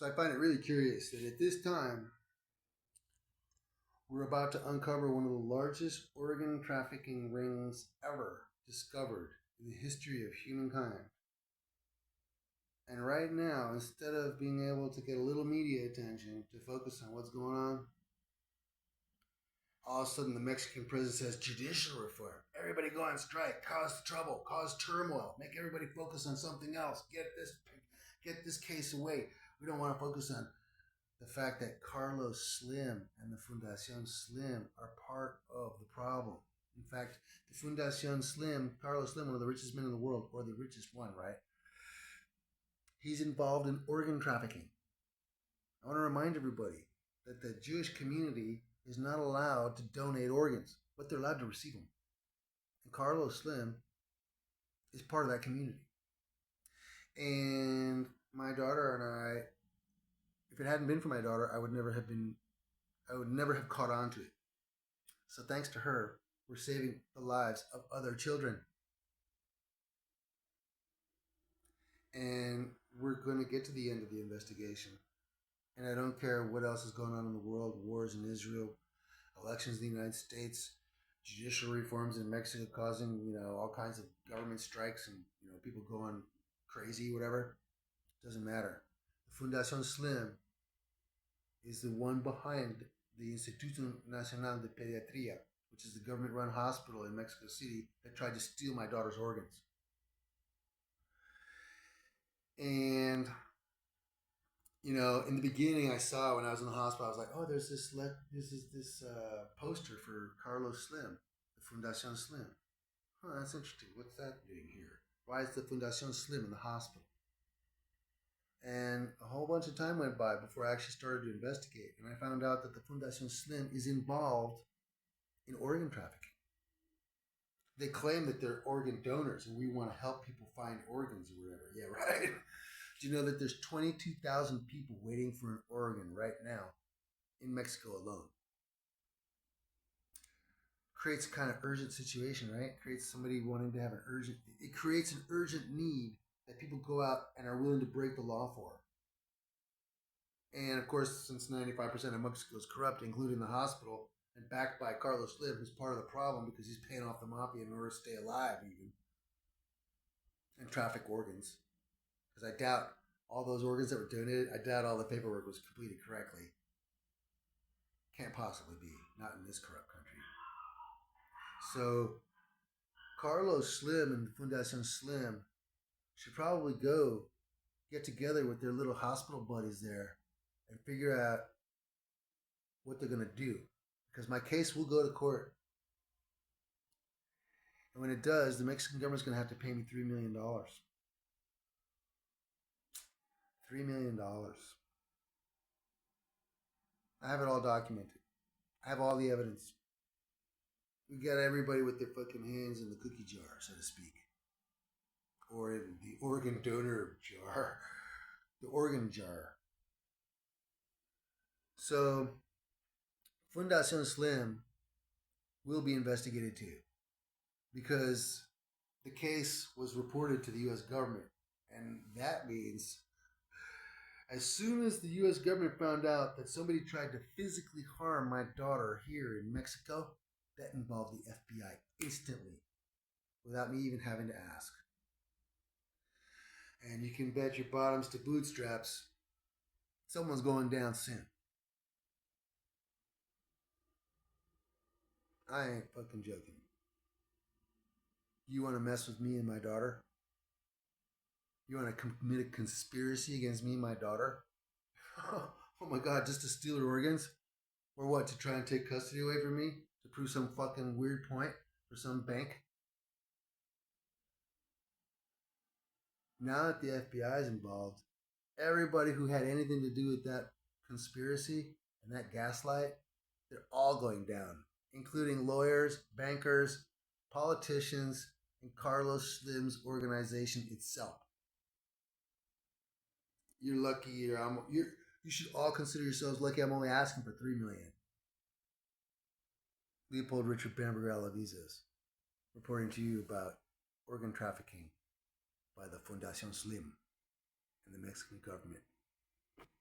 So I find it really curious that at this time, we're about to uncover one of the largest organ trafficking rings ever discovered in the history of humankind. And right now, instead of being able to get a little media attention to focus on what's going on, all of a sudden the Mexican president says judicial reform. Everybody go on strike, cause trouble, cause turmoil, make everybody focus on something else. Get this case away. We don't want to focus on the fact that Carlos Slim and the Fundación Slim are part of the problem. In fact, the Fundación Slim, Carlos Slim, one of the richest men in the world, or the richest one, right? He's involved in organ trafficking. I want to remind everybody that the Jewish community is not allowed to donate organs, but they're allowed to receive them. And Carlos Slim is part of that community. And my daughter and I, if it hadn't been for my daughter, I would never have caught on to it. So thanks to her, we're saving the lives of other children. And we're going to get to the end of the investigation. And I don't care what else is going on in the world, wars in Israel, elections in the United States, judicial reforms in Mexico causing, all kinds of government strikes and, people going crazy, whatever. Doesn't matter. The Fundación Slim is the one behind the Instituto Nacional de Pediatría, which is the government-run hospital in Mexico City that tried to steal my daughter's organs. And, in the beginning I saw when I was in the hospital, I was like, oh, there's this poster for Carlos Slim, the Fundación Slim. Oh, that's interesting. What's that doing here? Why is the Fundación Slim in the hospital? And a whole bunch of time went by before I actually started to investigate. And I found out that the Fundación Slim is involved in organ trafficking. They claim that they're organ donors and we want to help people find organs or whatever. Yeah, right? Do you know that there's 22,000 people waiting for an organ right now in Mexico alone? Creates a kind of urgent situation, right? Creates somebody wanting to have it creates an urgent need that people go out and are willing to break the law for. And of course, since 95% of Mexico is corrupt, including the hospital, and backed by Carlos Slim, who's part of the problem because he's paying off the mafia in order to stay alive even, and traffic organs. Because I doubt all those organs that were donated, I doubt all the paperwork was completed correctly. Can't possibly be, not in this corrupt country. So, Carlos Slim and Fundación Slim should probably go get together with their little hospital buddies there and figure out what they're going to do. Because my case will go to court. And when it does, the Mexican government's going to have to pay me $3 million. $3 million. I have it all documented. I have all the evidence. We got everybody with their fucking hands in the cookie jar, so to speak. Or in the organ donor jar. The organ jar. So, Fundación Slim will be investigated too. Because the case was reported to the U.S. government. And that means as soon as the U.S. government found out that somebody tried to physically harm my daughter here in Mexico, that involved the FBI instantly, without me even having to ask. And you can bet your bottoms to bootstraps, someone's going down soon. I ain't fucking joking. You want to mess with me and my daughter? You want to commit a conspiracy against me and my daughter? Oh my God, just to steal her organs? Or what, to try and take custody away from me? To prove some fucking weird point for some bank? Now that the FBI is involved, everybody who had anything to do with that conspiracy and that gaslight, they're all going down, including lawyers, bankers, politicians, and Carlos Slim's organization itself. You're lucky. You should all consider yourselves lucky. I'm only asking for $3 million. Leopold Richard Bamberger Alavizas, reporting to you about organ trafficking by the Fundación Slim and the Mexican government.